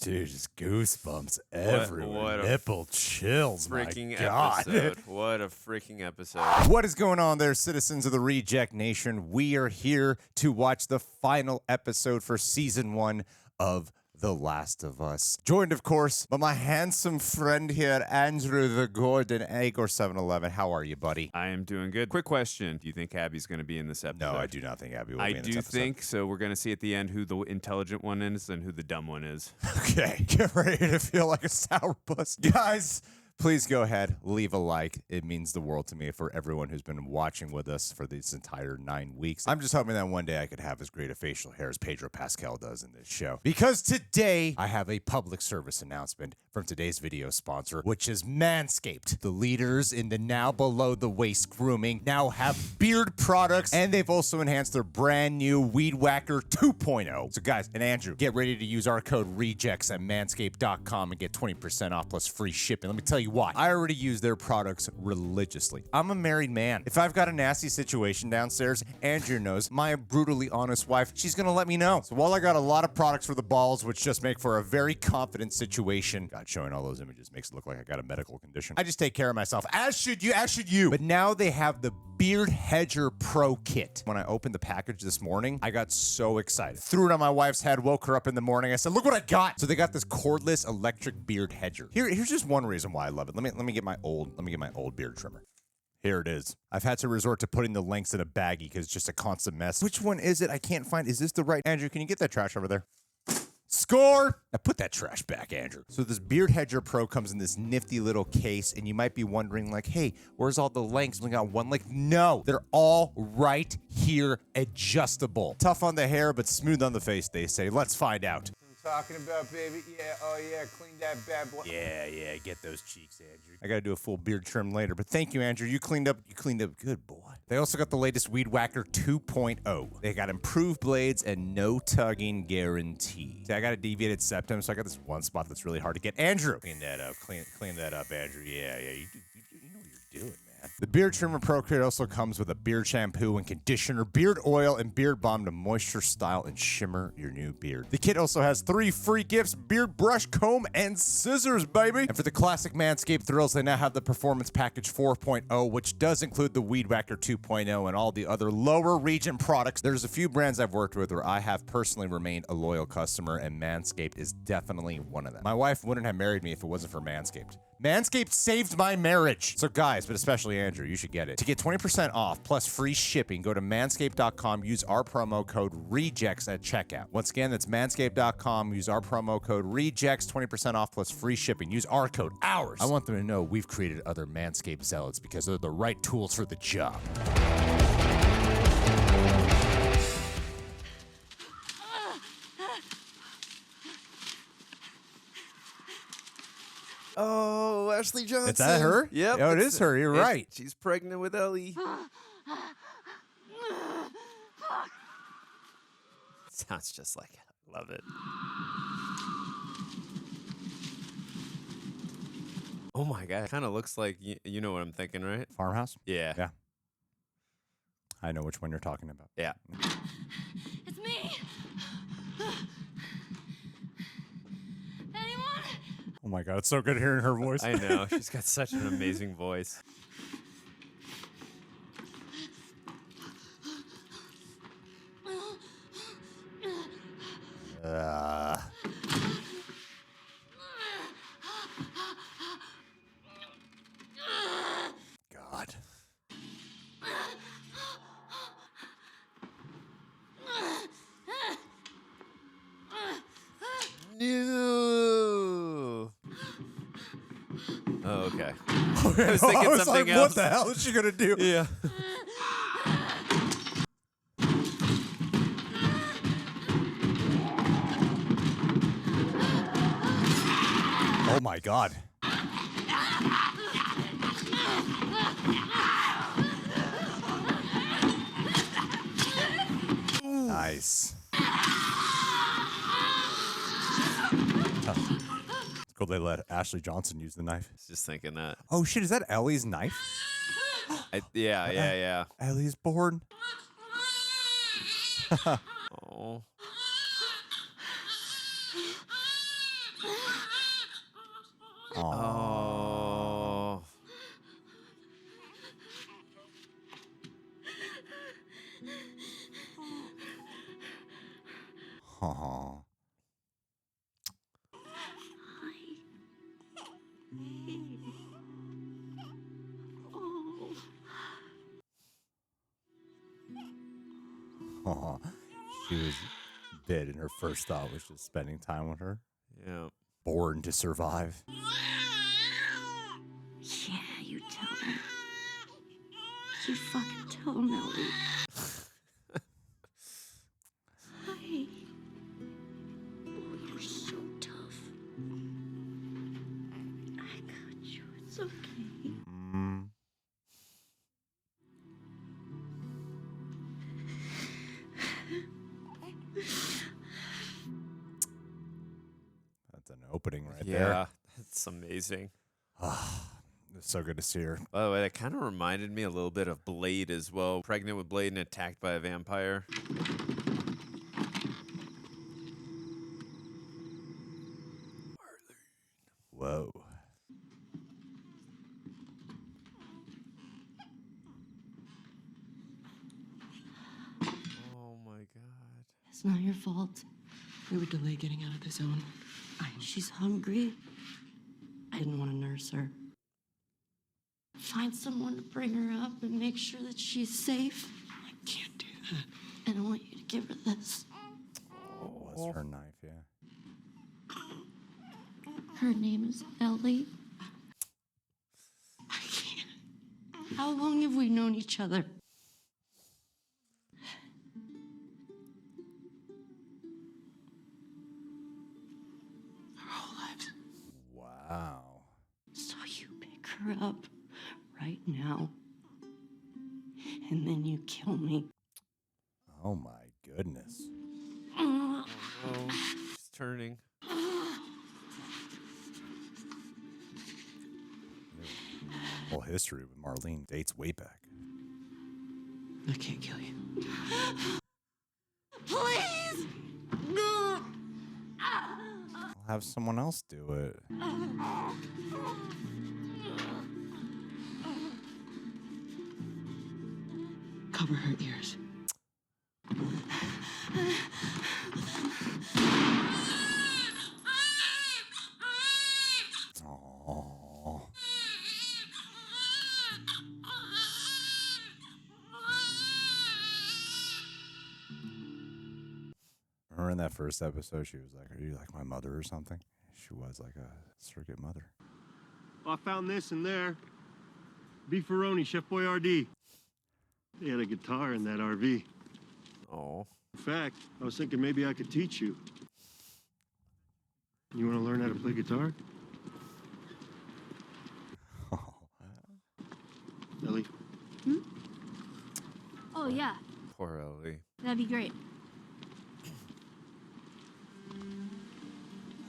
Dude, just goosebumps everywhere. What Nipple chills, freaking my God. episode. What a freaking episode. What is going on there, citizens of the Reject Nation? We are here to watch the final episode for Season 1 of The Last of Us. Joined, of course, by my handsome friend here, Andrew the Gordon, Agor 711. How are you, buddy? I am doing good. Quick question. Do you think Abby's going to be in this episode? No, I do not think Abby will be in this do episode. think so. We're going to see at the end who the intelligent one is and who the dumb one is. Okay, get ready to feel like a sourpuss. Guys, please go ahead, leave a like. It means the world to me for everyone who's been watching with us for these entire 9 weeks. I'm just hoping that one day I could have as great a facial hair as Pedro Pascal does in this show. Because today, I have a public service announcement from today's video sponsor, which is Manscaped. The leaders in the now below the waist grooming now have beard products, and they've also enhanced their brand new Weed Whacker 2.0. So guys, and Andrew, get ready to use our code REJECTS at manscaped.com and get 20% off plus free shipping. Let me tell you why. I already use their products religiously. I'm a married man. If I've got a nasty situation downstairs, Andrew knows, my brutally honest wife, she's gonna let me know. So while I got a lot of products for the balls, which just make for a very confident situation, God, showing all those images makes it look like I got a medical condition. I just take care of myself, as should you. But now they have the Beard Hedger Pro Kit. When I opened the package this morning, I got so excited. Threw it on my wife's head, woke her up in the morning. I said, look what I got. So they got this cordless electric beard hedger. Here's just one reason why I love it. Let me get my old beard trimmer. Here it is. I've had to resort to putting the lengths in a baggie because it's just a constant mess. Which one is it? I can't find. Is this the right? Andrew, can you get that trash over there? Score! Now put that trash back, Andrew. So this Beard Hedger Pro comes in this nifty little case, and you might be wondering, like, hey, where's all the lengths? We got one length. No, they're all right here, adjustable. Tough on the hair, but smooth on the face, they say. Let's find out. Talking about, baby. Yeah, oh yeah, clean that bad boy. Yeah, get those cheeks, Andrew. I gotta do a full beard trim later, but thank you, Andrew. You cleaned up good, boy. They also got the latest Weed Whacker 2.0. They got improved blades and no tugging guarantee. See, I got a deviated septum, so I got this one spot that's really hard to get. Andrew, clean that up, clean that up, Andrew. Yeah, you know what you're doing, man. The Beard Trimmer Pro Kit also comes with a beard shampoo and conditioner, beard oil, and beard balm to moisture, style, and shimmer your new beard. The kit also has 3 free gifts: beard brush, comb, and scissors, baby. And for the classic Manscaped thrills, they now have the Performance Package 4.0, which does include the Weed Whacker 2.0 and all the other lower region products. There's a few brands I've worked with where I have personally remained a loyal customer, and Manscaped is definitely one of them. My wife wouldn't have married me if it wasn't for Manscaped. Manscaped saved my marriage. So guys, but especially Andrew, you should get it. To get 20% off plus free shipping, go to manscaped.com, use our promo code REJECTS at checkout. Once again, that's manscaped.com, use our promo code REJECTS, 20% off plus free shipping. Use our code, ours. I want them to know we've created other Manscaped zealots because they're the right tools for the job. Oh, Ashley Johnson. Is that her? Yep. Oh, it is her. You're right. She's pregnant with Ellie. Sounds just like it. Love it. Oh my God. Kind of looks like, you know what I'm thinking, right? Farmhouse? Yeah. Yeah. I know which one you're talking about. Yeah. It's me. Anyone? Oh my God, it's so good hearing her voice. I know. She's got such an amazing voice. God. No. Oh, okay. I was thinking something like, else. what the hell is she gonna do? Yeah. Oh my God. Nice. It's cool they let Ashley Johnson use the knife. Just thinking that. Oh shit, is that Ellie's knife? Yeah. Ellie's born. Oh. Oh. Aw. Aw. She was bit, and her first thought was just spending time with her. Yeah. Born to survive. Yeah, you tell her. You fucking tell Melly. Hi. Oh, you're so tough. I got you. It's okay. Mm. That's an opening right there. Yeah. That's amazing. It's so good to see her. By the way, that kind of reminded me a little bit of Blade as well. Pregnant with Blade and attacked by a vampire. Whoa. Oh my god. It's not your fault. We would delay getting out of the zone. She's hungry. I didn't want to nurse her. Find someone to bring her up and make sure that she's safe. I can't do that. And I want you to give her this. Was her knife, yeah. Her name is Ellie. I can't. How long have we known each other? Our whole lives. Wow. So you pick her up right now. And then you kill me. Oh my goodness. Oh, she's turning. Whole history with Marlene dates way back. I can't kill you. Please! I'll have someone else do it. Cover her ears. Aww. Remember in that first episode, she was like, "Are you like my mother or something?" She was like a surrogate mother. Well, I found this in there. Beefaroni, Chef Boyardee. They had a guitar in that RV. Oh. In fact, I was thinking maybe I could teach you. You want to learn how to play guitar? Ellie? Oh, yeah. Poor Ellie. That'd be great.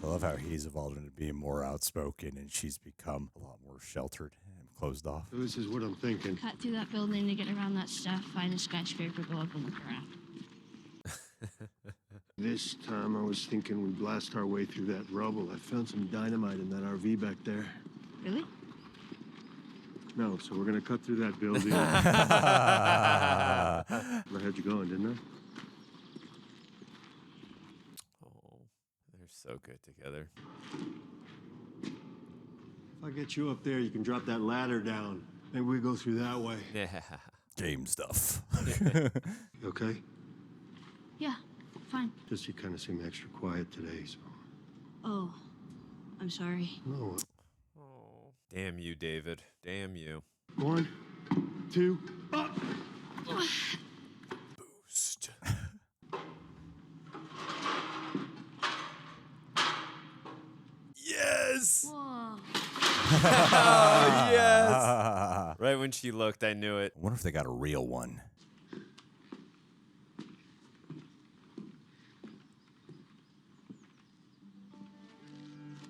I love how he's evolved into being more outspoken, and she's become a lot more sheltered and closed off. So this is what I'm thinking. Cut through that building to get around that stuff, find a skyscraper, go up and look around. This time I was thinking we blast our way through that rubble. I found some dynamite in that RV back there. Really? No, so we're gonna cut through that building. I had you going, didn't I? Oh. They're so good together. If I get you up there, you can drop that ladder down. Maybe we go through that way. Yeah. Game stuff. You okay? Yeah, fine. Just you kind of seem extra quiet today, so. Oh, I'm sorry. No. Oh. Damn you, David. Damn you. 1, 2, up! Boost. Yes! Whoa. Oh, yes! Right when she looked, I knew it. I wonder if they got a real one.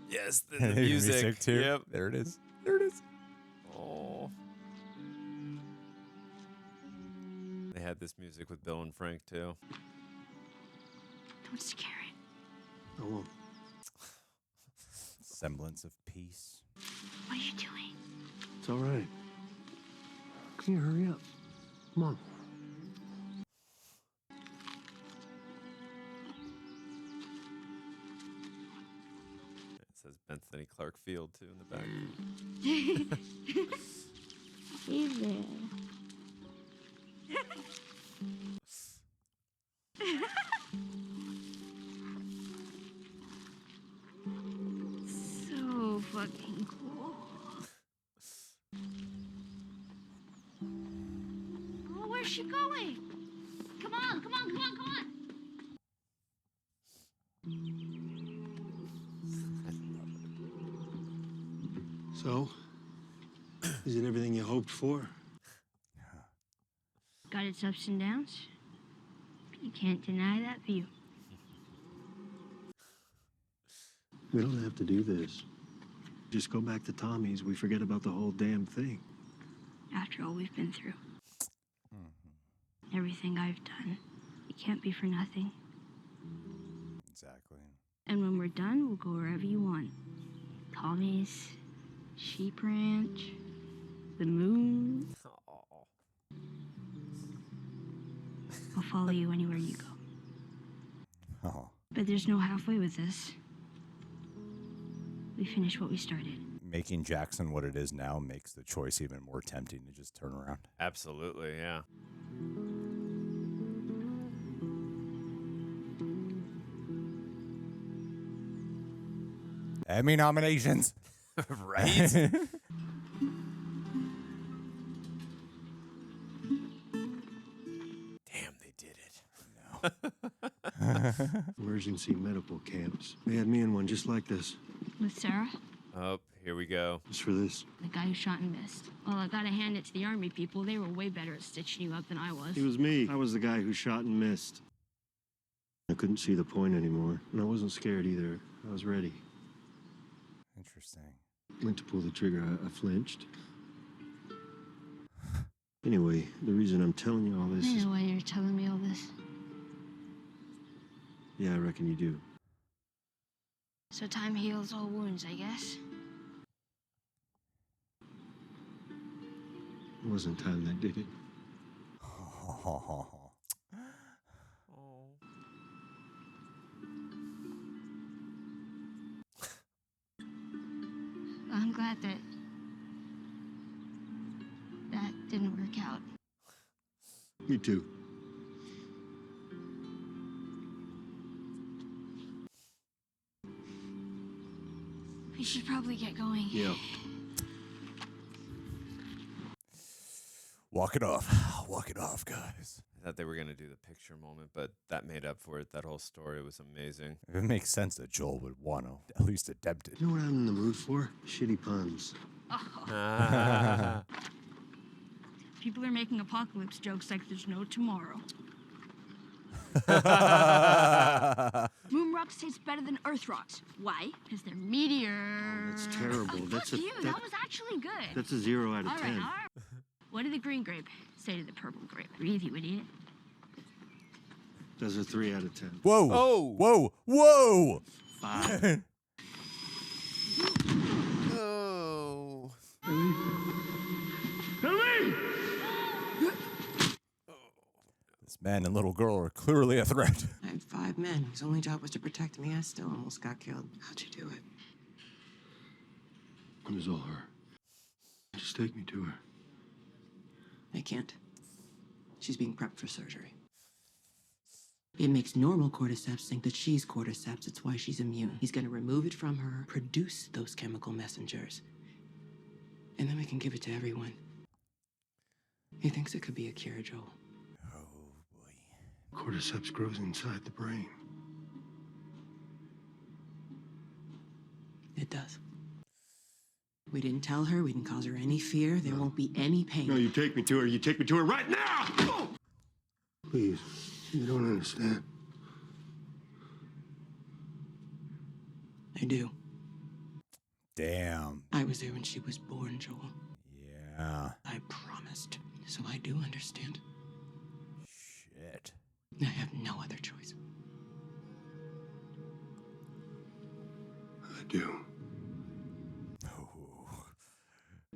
Yes, the music. too. Yep. There it is. There it is. Oh. They had this music with Bill and Frank, too. Don't scare it. I won't. Semblance of peace. are you doing? It's all right. Can you hurry up? Come on. It says Bethany Clark Field too in the back. Hey there. So fucking cool. Oh, where's she going? Come on, come on, come on, come on. So, is it everything you hoped for? Got its ups and downs. You can't deny that view. We don't have to do this. Just go back to Tommy's. We forget about the whole damn thing. After all we've been through. Everything I've done. It can't be for nothing. Exactly. And when we're done, we'll go wherever you want. Tommy's, Sheep Ranch, the moon. Aw. I'll follow you anywhere you go. Oh. But there's no halfway with this. We finish what we started. Making Jackson what it is now makes the choice even more tempting to just turn around. Absolutely, yeah. Emmy nominations. Right? Damn, they did it. Emergency medical camps. They had me in one just like this. With Sarah, Oh, here we go. Just for this. the guy who shot and missed. Well, I gotta hand it to the army people. They were way better at stitching you up than I was. It was me. I was the guy who shot and missed. I couldn't see the point anymore, and I wasn't scared either. I was ready. Interesting. Went to pull the trigger. I flinched. Anyway, the reason I'm telling you all this I is... know why you're telling me all this. Yeah, I reckon you do. So time heals all wounds, I guess. It wasn't time that did it. Oh. I'm glad that didn't work out. Me too. We should probably get going. Yeah. Walk it off. Walk it off, guys. I thought they were going to do the picture moment, but that made up for it. That whole story was amazing. It makes sense that Joel would want to at least attempt it. You know what I'm in the mood for? Shitty puns. People are making apocalypse jokes like there's no tomorrow. Moon rocks taste better than Earth rocks. Why? Because they're meteors. That's terrible. Fuck you. That was actually good. That's a 0 out of All 10. right, all right. What did the green grape say to the purple grape? Breathe, you idiot. That's a 3 out of 10. Whoa. Oh. Whoa. Whoa. 5. Oh. This man and little girl are clearly a threat. I had 5 men whose only job was to protect me. I still almost got killed. How'd you do it? It was all her. Just take me to her. I can't. She's being prepped for surgery. It makes normal cordyceps think that she's cordyceps. It's why she's immune. He's gonna remove it from her, produce those chemical messengers, and then we can give it to everyone. He thinks it could be a cure, Joel. Oh, boy. Cordyceps grows inside the brain. It does. We didn't tell her. We didn't cause her any fear. There won't be any pain. No, you take me to her. You take me to her right now! Please, you don't understand. I do. Damn. I was there when she was born, Joel. Yeah. I promised. So I do understand. Shit. I have no other choice. I do. Oh.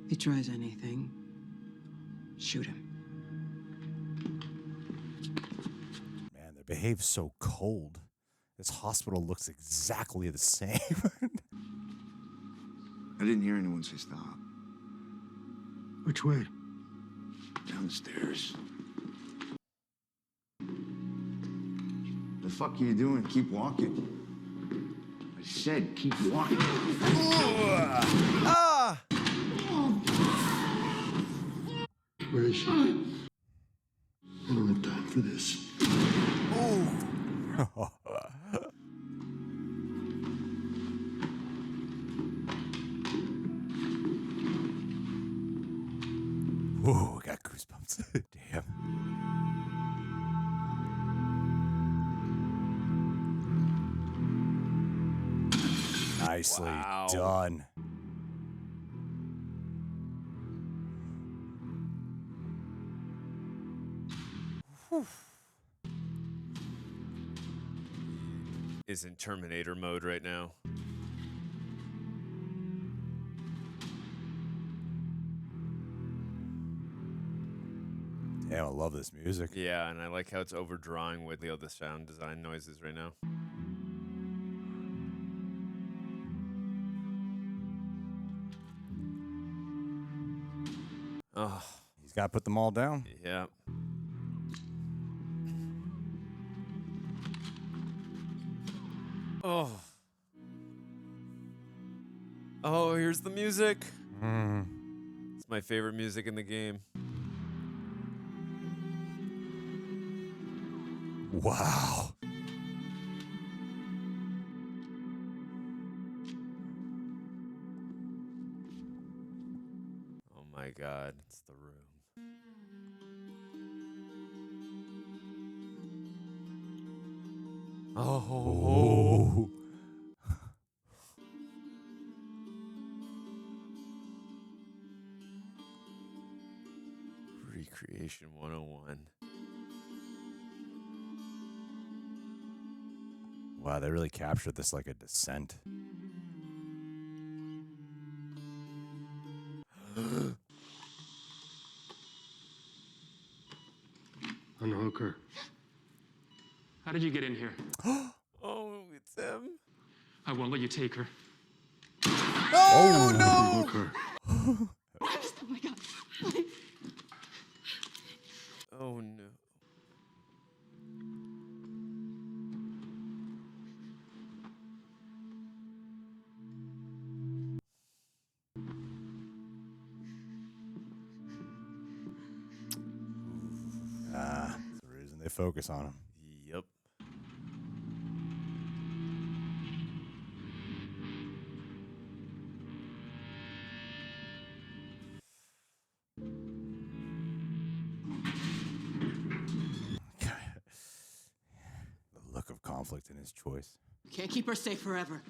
If he tries anything, shoot him. Man, they behave so cold. This hospital looks exactly the same. I didn't hear anyone say stop. Which way? Down the stairs. The fuck are you doing? Keep walking. I said keep walking. Ah! Where is she? I don't have time for this. Ooh, I got goosebumps. Damn. Nicely Wow. done. Is in Terminator mode right now. Damn, I love this music. Yeah, and I like how it's overdrawing with the other sound design noises right now. Oh, He's got to put them all down. yeah. Oh. Oh, here's the music. It's my favorite music in the game. Wow. Oh my god, it's the room. Oh. Recreation 101. Wow, they really captured this like a descent. Unhook her. How did you get in here? Oh, it's him. I won't let you take her. Oh, no! Unhook her. Oh my God. Oh no. Ah, that's the reason they focus on him. Yep. The look of conflict in his choice. Can't keep her safe forever.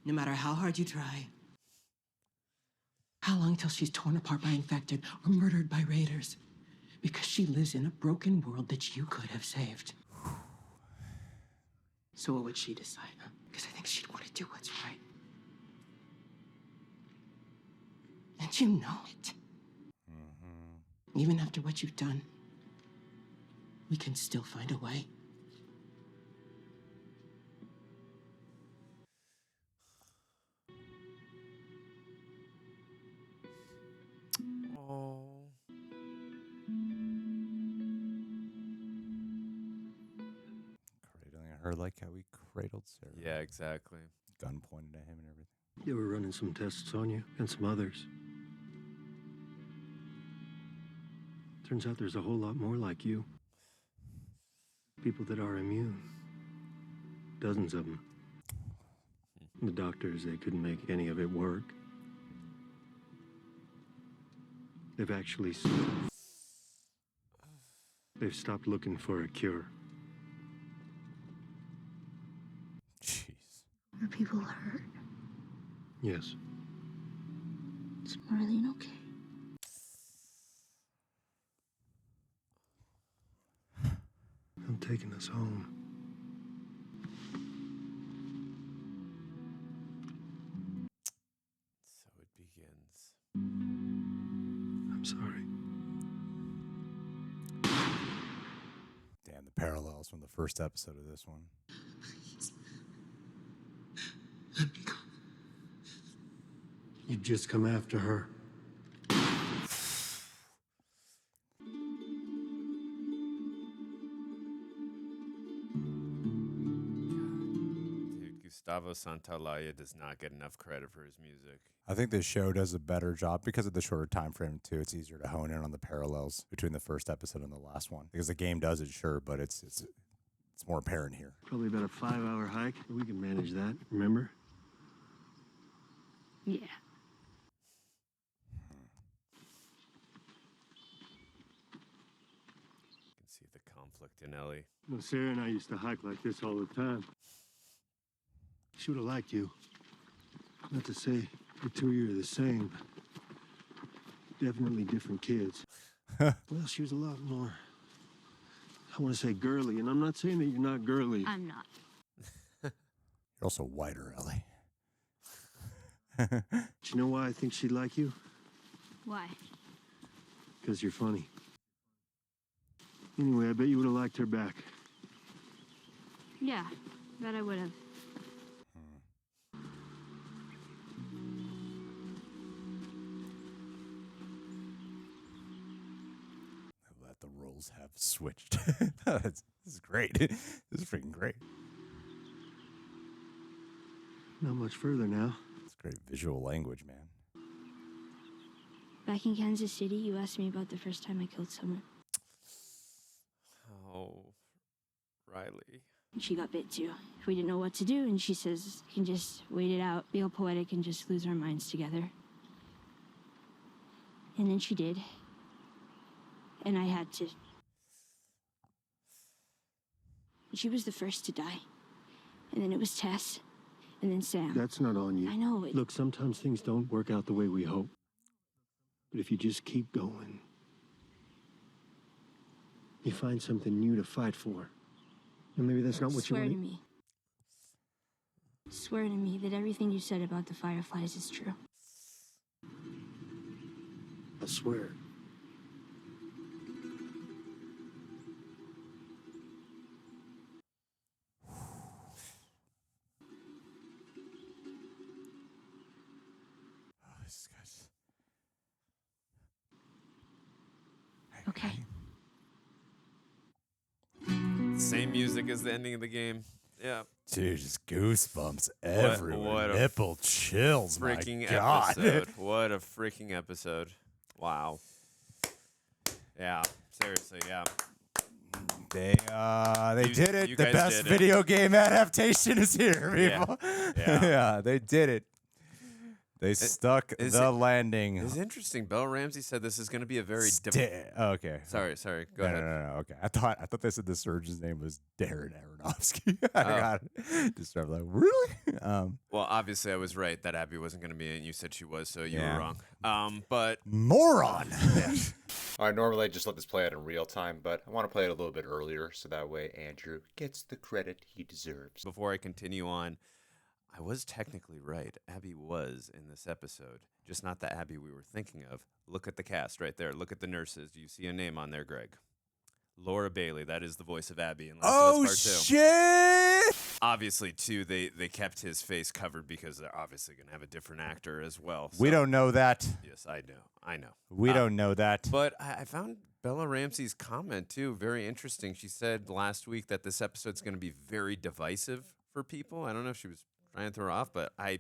No matter how hard you try. How long till she's torn apart by infected or murdered by raiders? Because she lives in a broken world that you could have saved. So what would she decide? Huh? Because I think she'd want to do what's right. And you know it. Even after what you've done, we can still find a way. Oh. Cradling her like how he cradled Sarah. Yeah, exactly. Gun pointed at him and everything. They were running some tests on you and some others. Turns out there's a whole lot more like you. People that are immune. Dozens of them. The doctors, they couldn't make any of it work. They've actually... They've stopped looking for a cure. Jeez. Are people hurt? Yes. Is Marlene okay? I'm taking us home. parallels from the first episode of this one. You'd just come after her. Dude, Gustavo Santaolalla does not get enough credit for his music. I think this show does a better job because of the shorter time frame too. It's easier to hone in on the parallels between the first episode and the last one. Because the game does it, sure, but it's more apparent here. Probably about a 5-hour hike. We can manage that, remember? Yeah. You can see the conflict in Ellie. Well, Sarah and I used to hike like this all the time. She would have liked you. Not to say the two of you are the same, but definitely different kids. Well, she was a lot more, I want to say girly, and I'm not saying that you're not girly. I'm not. You're also whiter, Ellie. Do you know why I think she'd like you? Why? Because you're funny. Anyway, I bet you would have liked her back. Yeah, bet I would have. That the roles have switched. This is great. This is freaking great. Not much further now. It's great visual language, man. Back in Kansas City, you asked me about the first time I killed someone. Oh, Riley. She got bit too. We didn't know what to do, and she says, we can just wait it out, be all poetic, and just lose our minds together. And then she did. And I had to. She was the first to die. And then it was Tess. And then Sam. That's not on you. I know. Look, sometimes things don't work out the way we hope. But if you just keep going, you find something new to fight for. And maybe that's not what you Swear want. to me. Swear to me that everything you said about the Fireflies is true. I swear. Oh, this guy's... Okay. Same music as the ending of the game. Yeah. Dude, just goosebumps everywhere. what a Nipple chills, Freaking my God. episode. What a freaking episode. Wow. Yeah. Seriously, yeah. They did it. You The guys best did it. video game adaptation is here, Yeah. people. Yeah. Yeah, they did it. They stuck is the it- landing. It's interesting. Belle Ramsey said this is going to be a very... Okay. Sorry. Go ahead. No. Okay. I thought they said the surgeon's name was Darren Aronofsky. I got it. Just started like, really? Well, obviously I was right that Abby wasn't going to be in. You said she was, so you Yeah. were wrong. But moron. All right, normally I just let this play out in real time, but I want to play it a little bit earlier so that way Andrew gets the credit he deserves. before I continue on, I was technically right. Abby was in this episode, just not the Abby we were thinking of. Look at the cast right there. Look at the nurses. Do you see a name on there, Greg? Laura Bailey. That is the voice of Abby in Last Oh, of Us Part 2. shit. Obviously, too, they kept his face covered because they're obviously going to have a different actor as well. We So- don't know that. Yes, I know. We don't know that. But I found Bella Ramsey's comment, too, very interesting. She said last week that this episode's going to be very divisive for people. I don't know if she was trying to throw her off, but I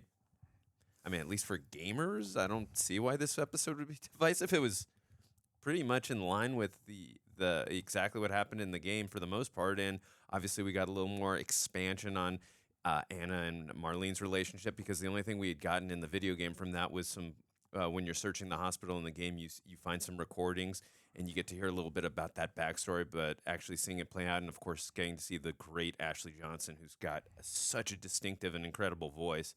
mean, at least for gamers, I don't see why this episode would be divisive. It was pretty much in line with the exactly what happened in the game for the most part, and obviously we got a little more expansion on Anna and Marlene's relationship, because the only thing we had gotten in the video game from that was some when you're searching the hospital in the game, you find some recordings and you get to hear a little bit about that backstory, but actually seeing it play out, and of course getting to see the great Ashley Johnson, who's got such a distinctive and incredible voice,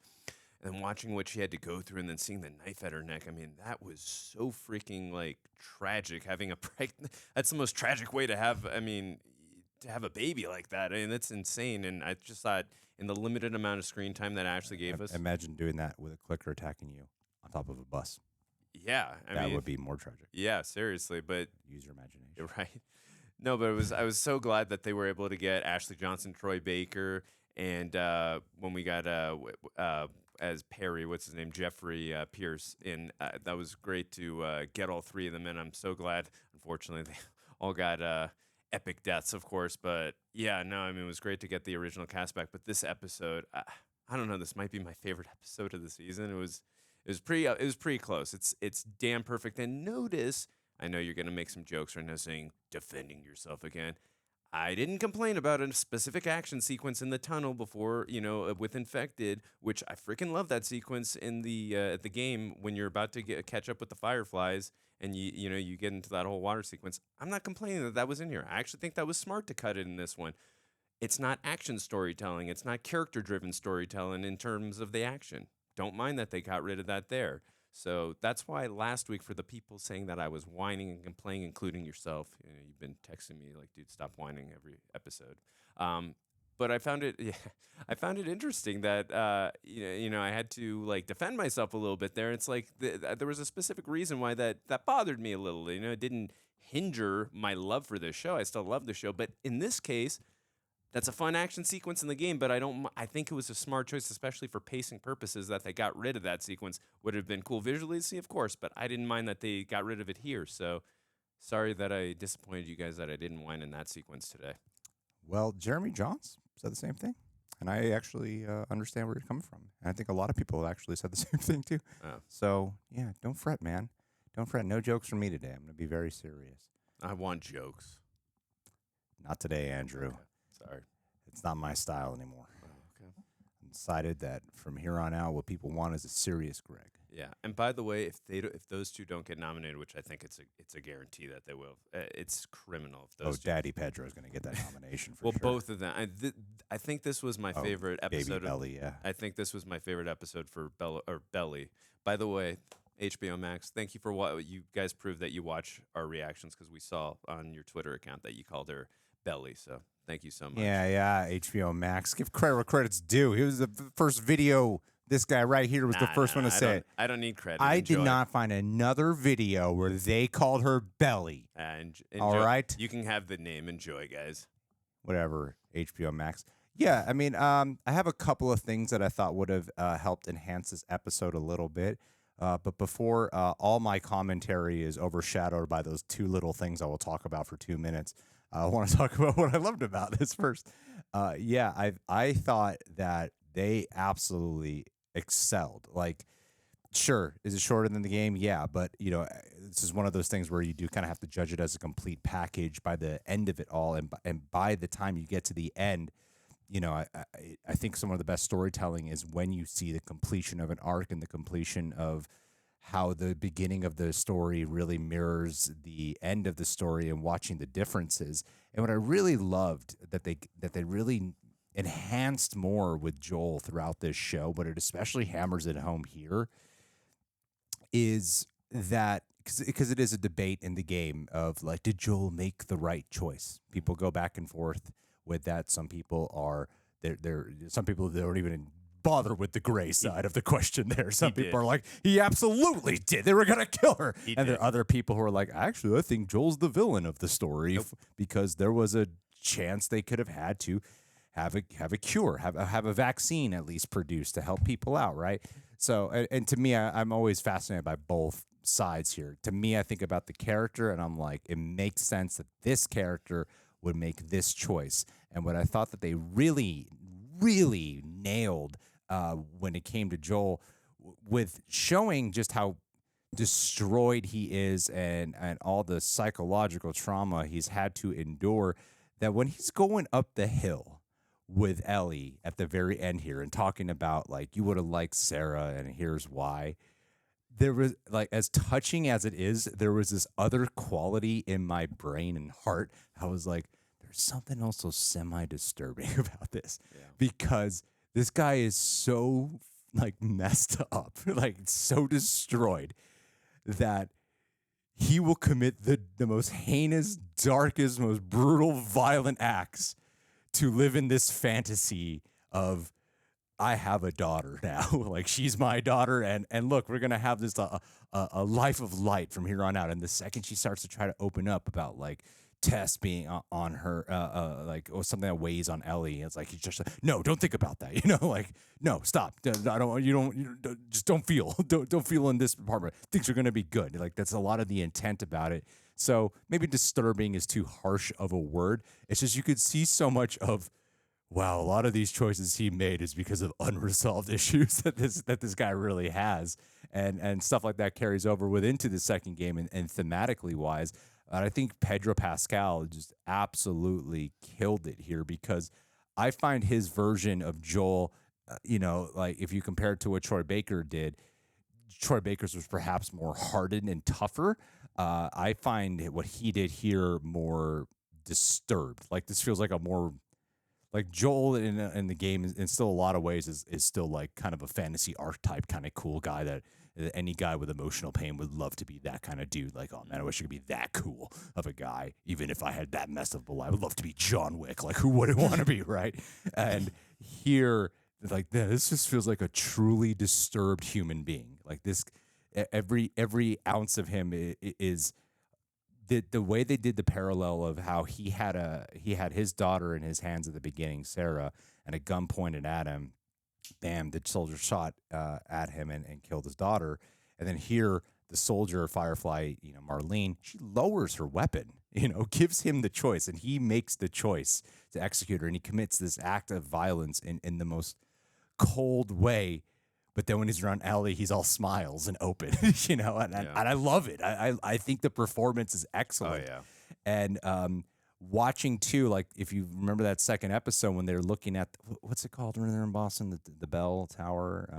and watching what she had to go through and then seeing the knife at her neck. I mean, that was so freaking like tragic, having a pregnant. That's the most tragic way to have, to have a baby like that. I mean, that's insane. And I just thought, in the limited amount of screen time that Ashley gave us. Imagine doing that with a clicker attacking you on top of a bus. Yeah. That would be more tragic. Yeah, seriously. But use your imagination. right. No, but I was so glad that they were able to get Ashley Johnson, Troy Baker, and when we got as Perry, what's his name, Jeffrey Pierce in. That was great to get all three of them in. I'm so glad. Unfortunately, they all got epic deaths, of course. But yeah, no, I mean it was great to get the original cast back. But this episode, I don't know. This might be my favorite episode of the season. It was pretty close. It's damn perfect. And notice, I know you're gonna make some jokes right now saying defending yourself again. I didn't complain about a specific action sequence in the tunnel before, with Infected, which I freaking love that sequence in the game when you're about to catch up with the Fireflies and you get into that whole water sequence. I'm not complaining that that was in here. I actually think that was smart to cut it in this one. It's not action storytelling. It's not character-driven storytelling in terms of the action. Don't mind that they got rid of that there. So that's why last week, for the people saying that I was whining and complaining, including yourself, you've been texting me like, "Dude, stop whining every episode." But I found it, I found it interesting that I had to like defend myself a little bit there. It's like there was a specific reason why that bothered me a little. It didn't hinder my love for this show. I still love the show, but in this case, that's a fun action sequence in the game, but I think it was a smart choice, especially for pacing purposes, that they got rid of that sequence. Would have been cool visually to see, of course, but I didn't mind that they got rid of it here. So sorry that I disappointed you guys that I didn't whine in that sequence today. Well, Jeremy Johns said the same thing, and I actually understand where you're coming from. And I think a lot of people have actually said the same thing too. Oh. So yeah, don't fret, man. Don't fret. No jokes from me today. I'm going to be very serious. I want jokes. Not today, Andrew. Okay. Sorry. It's not my style anymore. Okay. I decided that from here on out, what people want is a serious Greg. Yeah, and by the way, if those two don't get nominated, which I think it's a guarantee that they will, it's criminal if those. Daddy Pedro is going to get that nomination for well, sure. both of them. I think this was my favorite episode. Baby Belly, yeah. I think this was my favorite episode for Belly. By the way, HBO Max, thank you for what you guys proved that you watch our reactions, because we saw on your Twitter account that you called her Belly. So thank you so much. Yeah, HBO Max. Give credit where credit's due. He was the first video. This guy right here was the first one to say it. I don't need credit. I did not find another video where they called her Belly. All right? You can have the name. Enjoy, guys. Whatever, HBO Max. Yeah, I mean, I have a couple of things that I thought would have helped enhance this episode a little bit. But before all my commentary is overshadowed by those two little things I will talk about for 2 minutes, I want to talk about what I loved about this first. I thought that they absolutely excelled. Like, sure, is it shorter than the game? Yeah, but this is one of those things where you do kind of have to judge it as a complete package by the end of it all, and by the time you get to the end, I think some of the best storytelling is when you see the completion of an arc and the completion of how the beginning of the story really mirrors the end of the story, and watching the differences. And what I really loved that they really enhanced more with Joel throughout this show, but it especially hammers it home here, is that because it is a debate in the game of like, did Joel make the right choice? People go back and forth with that. Some people are some people don't even bother with the gray side of the question there. Some people are like, he absolutely did. They were going to kill her. And there are other people who are like, actually, I think Joel's the villain of the story because there was a chance they could have had to have a cure, have a vaccine at least produced to help people out, right? So, and to me, I'm always fascinated by both sides here. To me, I think about the character, and I'm like, it makes sense that this character would make this choice. And what I thought that they really, really nailed when it came to Joel, with showing just how destroyed he is and all the psychological trauma he's had to endure, that when he's going up the hill with Ellie at the very end here and talking about like, you would have liked Sarah and here's why, there was, like, as touching as it is, there was this other quality in my brain and heart. I was like, there's something also semi-disturbing about this, because this guy is so like messed up, like so destroyed, that he will commit the most heinous, darkest, most brutal, violent acts to live in this fantasy of, I have a daughter now. Like, she's my daughter, and look, we're gonna have this a life of light from here on out. And the second she starts to try to open up about like test being on her, like, or something that weighs on Ellie. It's like, he's just like, no, don't think about that. Like, no, stop. Just don't feel, don't feel in this department. Things are going to be good. Like, that's a lot of the intent about it. So maybe disturbing is too harsh of a word. It's just, you could see so much of, wow, a lot of these choices he made is because of unresolved issues that this guy really has, and stuff like that carries over into the second game, and thematically wise. And I think Pedro Pascal just absolutely killed it here, because I find his version of Joel, like if you compare it to what Troy Baker did, Troy Baker's was perhaps more hardened and tougher. I find what he did here more disturbed. Like, this feels like a more, like, Joel in the game, in still a lot of ways, is still like kind of a fantasy archetype kind of cool guy that any guy with emotional pain would love to be, that kind of dude. Like, oh man, I wish I could be that cool of a guy. Even if I had that messed up a life, I would love to be John Wick. Like, who wouldn't want to be, right? And here, like, this just feels like a truly disturbed human being. Like, this, every ounce of him is the way they did the parallel of how he had his daughter in his hands at the beginning, Sarah, and a gun pointed at him. Bam, the soldier shot at him and killed his daughter. And then here, the soldier, Firefly, Marlene, she lowers her weapon, gives him the choice, and he makes the choice to execute her. And he commits this act of violence in the most cold way. But then when he's around Ellie, he's all smiles and open, and I love it. I think the performance is excellent. Oh, yeah. And watching too, like, if you remember that second episode when they're looking at, what's it called when they're in Boston, the Bell Tower,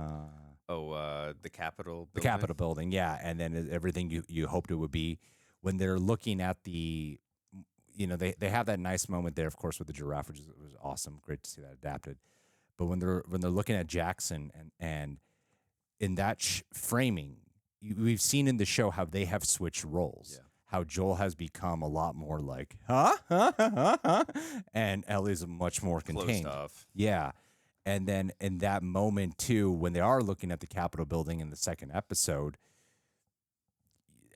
The Capitol building. the Capitol building, yeah, and then everything you hoped it would be, when they're looking at the, they have that nice moment there, of course, with the giraffe, which was awesome, great to see that adapted. But when they're looking at Jackson and in that framing, we've seen in the show how they have switched roles. Yeah. How Joel has become a lot more like, and Ellie's much more contained. Closed off. Yeah. And then in that moment, too, when they are looking at the Capitol building in the second episode,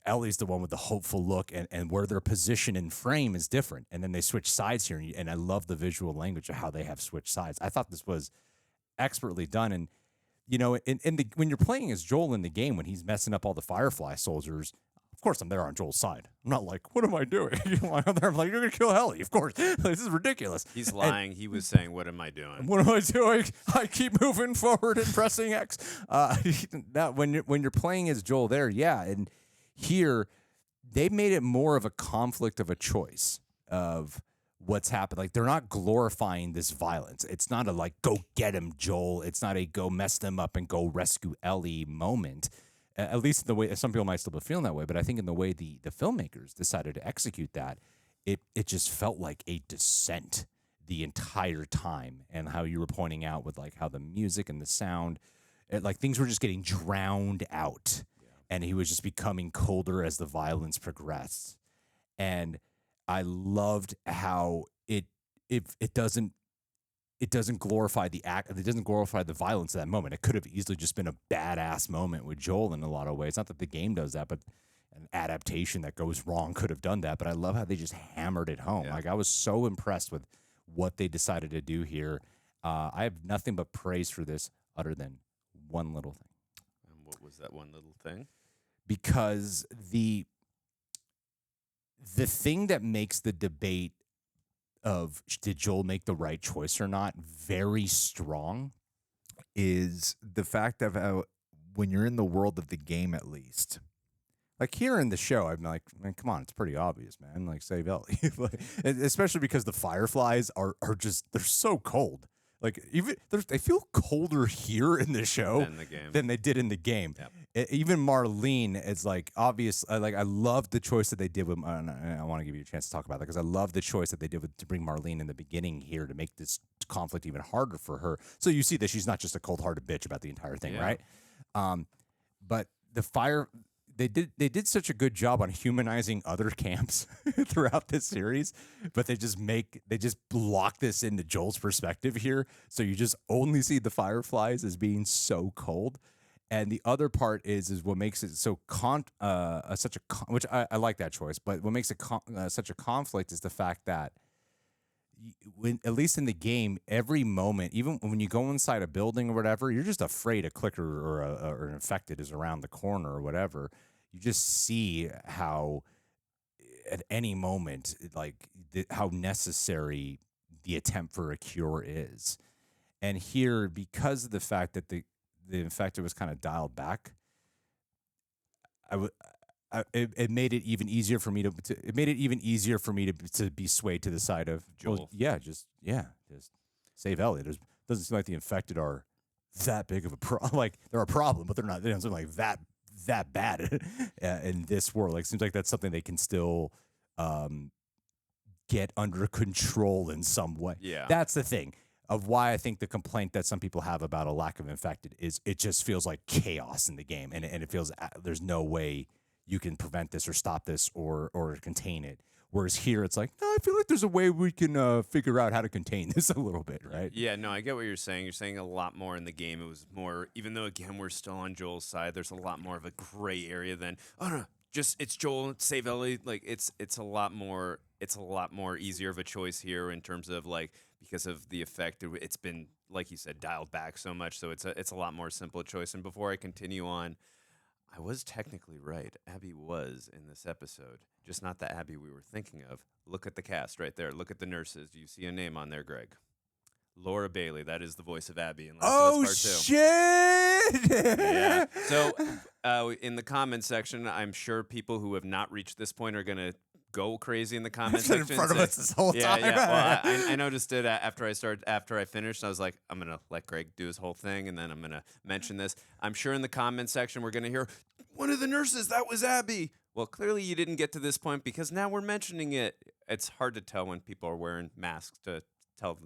Ellie's the one with the hopeful look, and where their position in frame is different. And then they switch sides here, and I love the visual language of how they have switched sides. I thought this was expertly done. And, when you're playing as Joel in the game, when he's messing up all the Firefly soldiers, of course I'm there on Joel's side. I'm not like, what am I doing? I'm like, you're going to kill Ellie, of course. This is ridiculous. He's lying. He was saying, what am I doing? What am I doing? I keep moving forward and pressing X. When you're playing as Joel there, yeah, and here, they made it more of a conflict of a choice of what's happened. Like, they're not glorifying this violence. It's not a, like, go get him, Joel. It's not a go mess them up and go rescue Ellie moment. At least in the way, some people might still be feeling that way, but I think in the way the filmmakers decided to execute that, it just felt like a descent the entire time. And how you were pointing out with, like, how the music and the sound, like, things were just getting drowned out. And he was just becoming colder as the violence progressed. And I loved how it doesn't glorify the act. It doesn't glorify the violence of that moment. It could have easily just been a badass moment with Joel in a lot of ways. Not that the game does that, but an adaptation that goes wrong could have done that. But I love how they just hammered it home. Yeah. Like, I was so impressed with what they decided to do here. I have nothing but praise for this, other than one little thing. And what was that one little thing? Because the thing that makes the debate of did Joel make the right choice or not very strong is the fact of how, when you're in the world of the game, at least, like here in the show, I'm like, man, come on, it's pretty obvious, man. Like, save Ellie. Especially because the Fireflies are just, they're so cold. Like, even they feel colder here in the show than they did in the game. Yep. Even Marlene is like obvious. Like, I love the choice that they did with. And I want to give you a chance to talk about that, because I love the choice that they did to bring Marlene in the beginning here to make this conflict even harder for her. So you see that she's not just a cold-hearted bitch about the entire thing, right? But they did such a good job on humanizing other camps throughout this series, but they just block this into Joel's perspective here. So you just only see the Fireflies as being so cold. And the other part is what makes it so which I like that choice, but what makes it such a conflict is the fact that when, at least in the game, every moment, even when you go inside a building or whatever, you're just afraid a clicker or an infected is around the corner or whatever. You just see how at any moment, like how necessary the attempt for a cure is. And here, because of the fact that the infected was kind of dialed back, it made it even easier for me to be swayed to the side of Joel. Just save Elliot. It doesn't seem like the infected are that big of a problem. Like they're a problem, but they're not. They don't seem like that bad in this world. Like it seems like that's something they can still get under control in some way. Yeah, that's the thing of why I think the complaint that some people have about a lack of infected is it just feels like chaos in the game, and it feels there's no way you can prevent this or stop this or contain it. Whereas here, it's like, no, I feel like there's a way we can figure out how to contain this a little bit, right? Yeah, no, I get what you're saying. You're saying a lot more in the game. It was more, even though, again, we're still on Joel's side, there's a lot more of a gray area than, oh, no, just it's Joel, save Ellie. Like, it's a lot more easier of a choice here in terms of, like, because of the effect, it's been, like you said, dialed back so much. So it's a lot more simple choice. And before I continue on, I was technically right. Abby was in this episode, just not the Abby we were thinking of. Look at the cast right there. Look at the nurses. Do you see a name on there, Greg? Laura Bailey. That is the voice of Abby in Last of Us Part 2. Shit! Yeah. So in the comment section, I'm sure people who have not reached this point are going to go crazy in the comment section. In front of us this whole time. Yeah. Well, I noticed it after I finished. I was like, I'm gonna let Greg do his whole thing, and then I'm gonna mention this. I'm sure in the comment section we're gonna hear one of the nurses. That was Abby. Well, clearly you didn't get to this point because now we're mentioning it. It's hard to tell when people are wearing masks to tell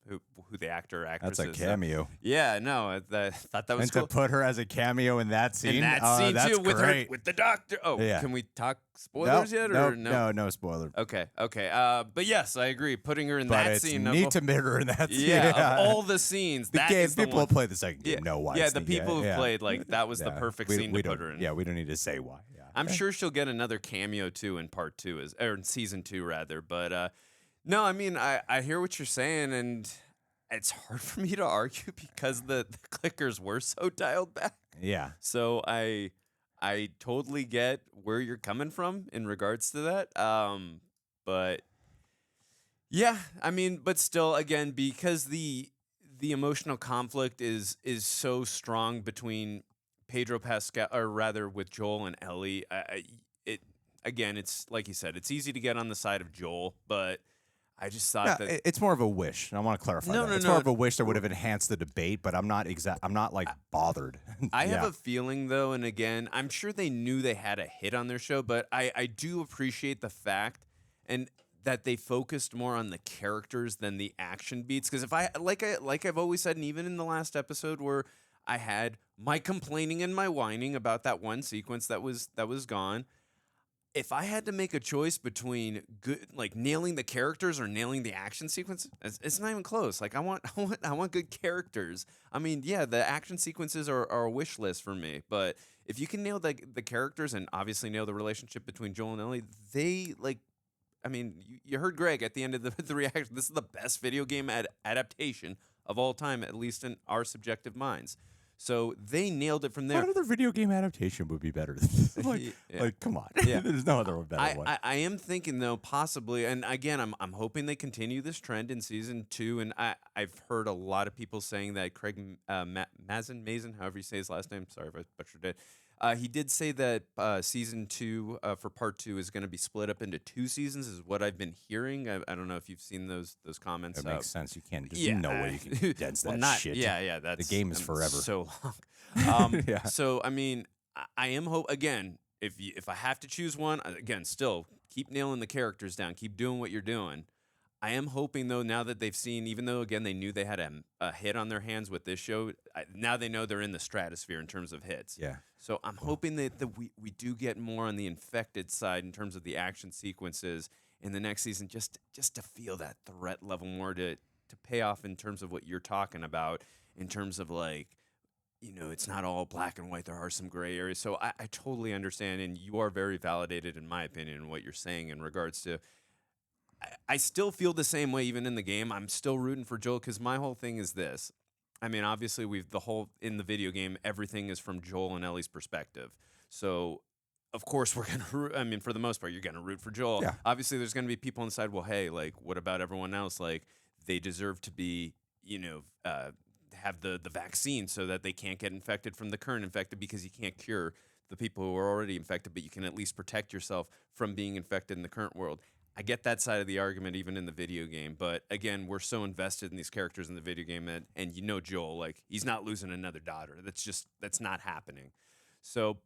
who the actor or actress is. That's a cameo. Yeah, no, I thought that was and cool. to put her as a cameo in that scene. In that scene that's too, with great. with the doctor. Oh, Yeah. Can we talk spoilers yet? Or no spoiler. Okay. But yes, I agree. Putting her in But that it's scene. neat to meet her in that scene. Yeah, of all the scenes, the that game, is the people one. who play the second game know why. Yeah, it's the neat. people who Yeah. played, like, that was the perfect scene to don't- put her in. Yeah, we don't need to say why. Yeah. I'm sure she'll get another cameo too in part 2, or in season 2 rather. But no, I mean, I hear what you're saying, and it's hard for me to argue because the clickers were so dialed back. Yeah. So I totally get where you're coming from in regards to that. But yeah, I mean, but still, again, because the emotional conflict is so strong between Pedro Pascal, or rather with Joel and Ellie. It's like you said, it's easy to get on the side of Joel, but I just thought that it's more of a wish. And I want to clarify that. It's more of a wish that would have enhanced the debate, but I'm not like bothered. I have a feeling though, and again, I'm sure they knew they had a hit on their show, but I do appreciate the fact and that they focused more on the characters than the action beats. Because if I've always said, and even in the last episode where I had my complaining and my whining about that one sequence that was gone. If I had to make a choice between good, like nailing the characters or nailing the action sequence, it's not even close. Like I want good characters. I mean, yeah, the action sequences are a wish list for me. But if you can nail the characters and obviously nail the relationship between Joel and Ellie, you heard Greg at the end of the reaction. This is the best video game adaptation of all time, at least in our subjective minds. So they nailed it from there. What other video game adaptation would be better than this? Like, come on. Yeah. There's no other better one. I am thinking, though, possibly, and again, I'm hoping they continue this trend in season 2, and I've heard a lot of people saying that Craig Mazin, however you say his last name, sorry if I butchered it, he did say that season 2 for part 2 is going to be split up into 2 seasons, is what I've been hearing. I don't know if you've seen those comments. It makes sense. You can't. There's no way you can condense that shit. Yeah. That's the game is forever. So long. Yeah. So I mean, I am again. If I have to choose one, again, still keep nailing the characters down. Keep doing what you're doing. I am hoping, though, now that they've seen, even though, again, they knew they had a hit on their hands with this show, now they know they're in the stratosphere in terms of hits. Yeah. So I'm hoping that we do get more on the infected side in terms of the action sequences in the next season, just to feel that threat level more, to pay off in terms of what you're talking about, in terms of, like, it's not all black and white. There are some gray areas. So I totally understand. And you are very validated, in my opinion, in what you're saying in regards to. I still feel the same way, even in the game. I'm still rooting for Joel because my whole thing is this. I mean, obviously, in the video game, everything is from Joel and Ellie's perspective. So, of course, we're going to root. I mean, for the most part, you're going to root for Joel. Yeah. Obviously, there's going to be people inside, well, hey, like, what about everyone else? Like, they deserve to be, have the vaccine so that they can't get infected from the current infected because you can't cure the people who are already infected, but you can at least protect yourself from being infected in the current world. I get that side of the argument even in the video game, but again, we're so invested in these characters in the video game and Joel, like he's not losing another daughter. That's not happening. So,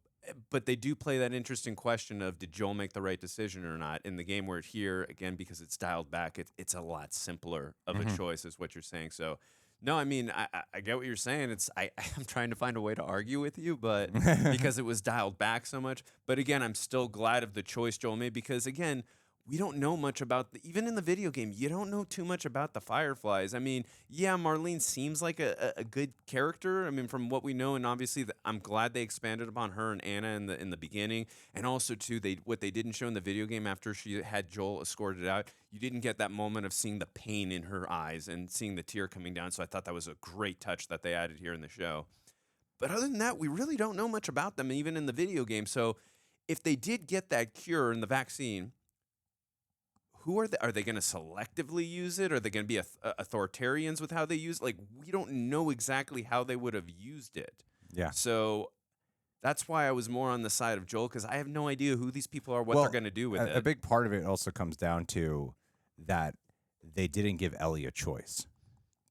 but they do play that interesting question of did Joel make the right decision or not in the game where here, again, because it's dialed back, it's a lot simpler of a choice is what you're saying. So no, I mean, I get what you're saying. I'm trying to find a way to argue with you, but because it was dialed back so much. But again, I'm still glad of the choice Joel made because again, we don't know much about, even in the video game, you don't know too much about the Fireflies. I mean, yeah, Marlene seems like a good character. I mean, from what we know, and obviously I'm glad they expanded upon her and Anna in the beginning. And also, too, what they didn't show in the video game after she had Joel escorted out, you didn't get that moment of seeing the pain in her eyes and seeing the tear coming down. So I thought that was a great touch that they added here in the show. But other than that, we really don't know much about them, even in the video game. So if they did get that cure and the vaccine, who are they? Are they going to selectively use it? Are they going to be authoritarians with how they use it? Like, we don't know exactly how they would have used it. Yeah. So that's why I was more on the side of Joel, because I have no idea who these people are, what they're going to do with it. A big part of it also comes down to that they didn't give Ellie a choice.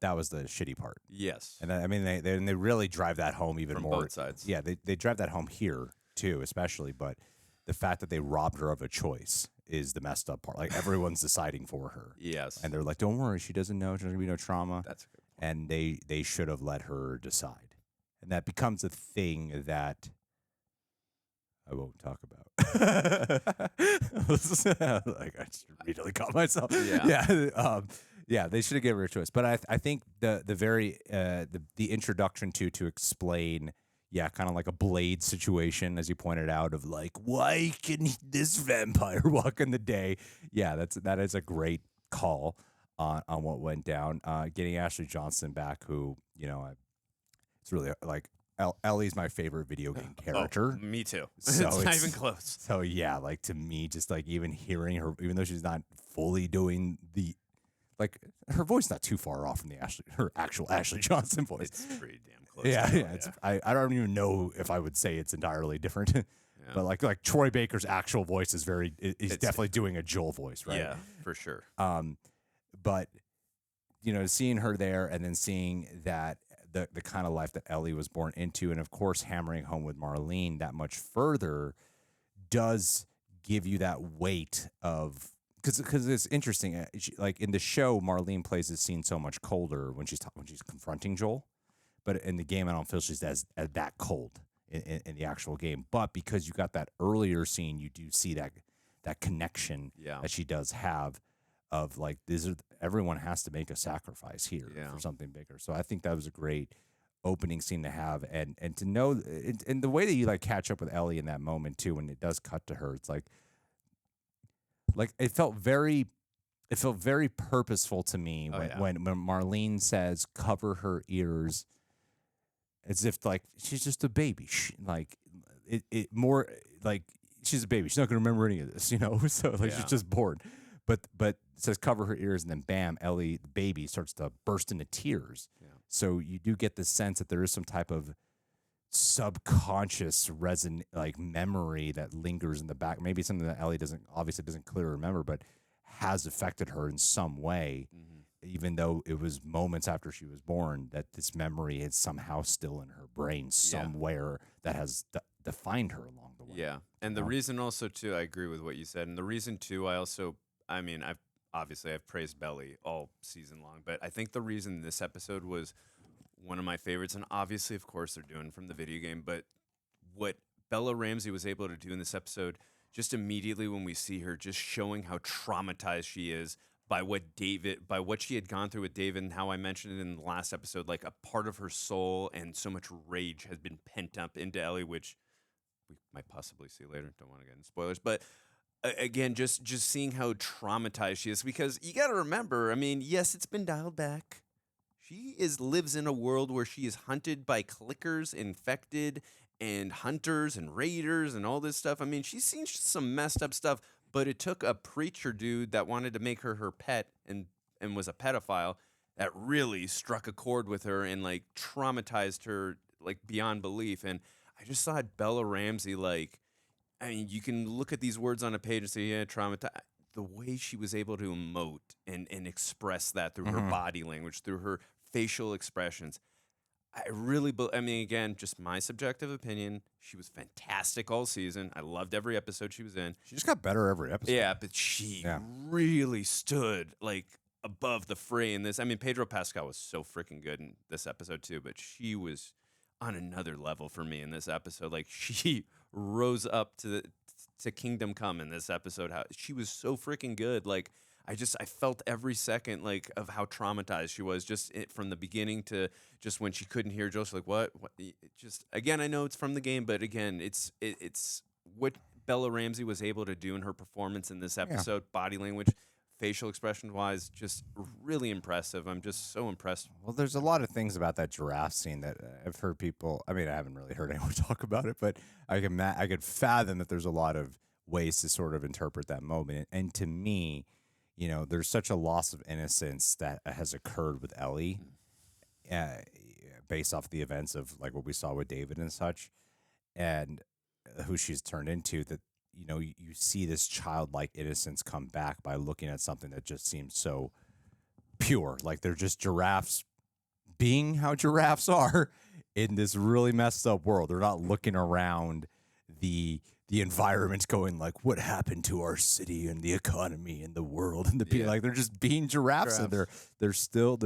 That was the shitty part. Yes. And I mean, they really drive that home even From more. both sides. Yeah, they drive that home here, too, especially. But the fact that they robbed her of a choice is the messed up part. Like, everyone's deciding for her. Yes. And they're like, don't worry, she doesn't know. There's going to be no trauma. That's a good point. And they should have let her decide. And that becomes a thing that I won't talk about. Like, I just immediately caught myself. Yeah. Yeah, they should have given her a choice. But I think the introduction to explain, yeah, kind of like a Blade situation, as you pointed out, of like, why can this vampire walk in the day? Yeah, that is a great call on what went down. Getting Ashley Johnson back, who, it's really like Ellie's my favorite video game character. Oh, me too. So it's not even close. So yeah, like, to me, just like even hearing her, even though she's not fully doing like, her voice not too far off from her actual Ashley Johnson voice. It's pretty damn close. Yeah. I don't even know if I would say it's entirely different. But like Troy Baker's actual voice is he's definitely doing a Joel voice, right? Yeah, for sure. But seeing her there and then seeing that the kind of life that Ellie was born into, and of course hammering home with Marlene that much further, does give you that weight of, because it's interesting. Like, in the show, Marlene plays this scene so much colder when she's confronting Joel, but in the game, I don't feel she's as that cold in the actual game. But because you got that earlier scene, you do see that connection that she does have, of like, everyone has to make a sacrifice here for something bigger. So I think that was a great opening scene to have, and to know, and the way that you like catch up with Ellie in that moment too, when it does cut to her, it's like it felt very purposeful to me when Marlene says, cover her ears, as if like she's just a baby. More like she's a baby. She's not going to remember any of this, So like she's just born. But it says cover her ears, and then bam, Ellie, the baby, starts to burst into tears. Yeah. So you do get the sense that there is some type of subconscious memory that lingers in the back. Maybe something that Ellie doesn't clearly remember, but has affected her in some way, even though it was moments after she was born, that this memory is somehow still in her brain somewhere that has defined her along the way. Yeah. And the reason also, too, I agree with what you said. And the reason, too, I've praised Belly all season long, but I think the reason this episode was one of my favorites, and obviously, of course, they're doing from the video game, but what Bella Ramsey was able to do in this episode, just immediately when we see her, just showing how traumatized she is by what she had gone through with David, and how I mentioned it in the last episode, like a part of her soul and so much rage has been pent up into Ellie, which we might possibly see later. Don't want to get into spoilers, but again, just seeing how traumatized she is, because you got to remember, I mean, yes, it's been dialed back. She lives in a world where she is hunted by clickers, infected, and hunters and raiders and all this stuff. I mean, she's seen some messed up stuff, but it took a preacher dude that wanted to make her pet and was a pedophile that really struck a chord with her and like traumatized her like beyond belief. And I just thought Bella Ramsey, like, I mean, you can look at these words on a page and say, yeah, traumatized. The way she was able to emote and express that through her body language, through her facial expressions. I mean, again, just my subjective opinion. She was fantastic all season. I loved every episode she was in. She just got better every episode. Yeah, but she really stood like above the fray in this. I mean, Pedro Pascal was so freaking good in this episode too, but she was on another level for me in this episode. Like she rose up to Kingdom Come in this episode. How she was so freaking good. Like I felt every second like of how traumatized she was, just from the beginning to just when she couldn't hear Joe. She's like, what? Just again, I know it's from the game, but again, it's what Bella Ramsey was able to do in her performance in this episode, body language, facial expression wise, just really impressive. I'm just so impressed. Well, there's a lot of things about that giraffe scene that I've heard people. I mean, I haven't really heard anyone talk about it, but I could fathom that there's a lot of ways to sort of interpret that moment. And to me, you know, there's such a loss of innocence that has occurred with Ellie, based off the events of like what we saw with David and such, and who she's turned into. That you know, you see this childlike innocence come back by looking at something that just seems so pure. Like they're just giraffes being how giraffes are in this really messed up world. They're not looking around the environment going like, what happened to our city and the economy and the world and the people. Like they're just being giraffes. And there's still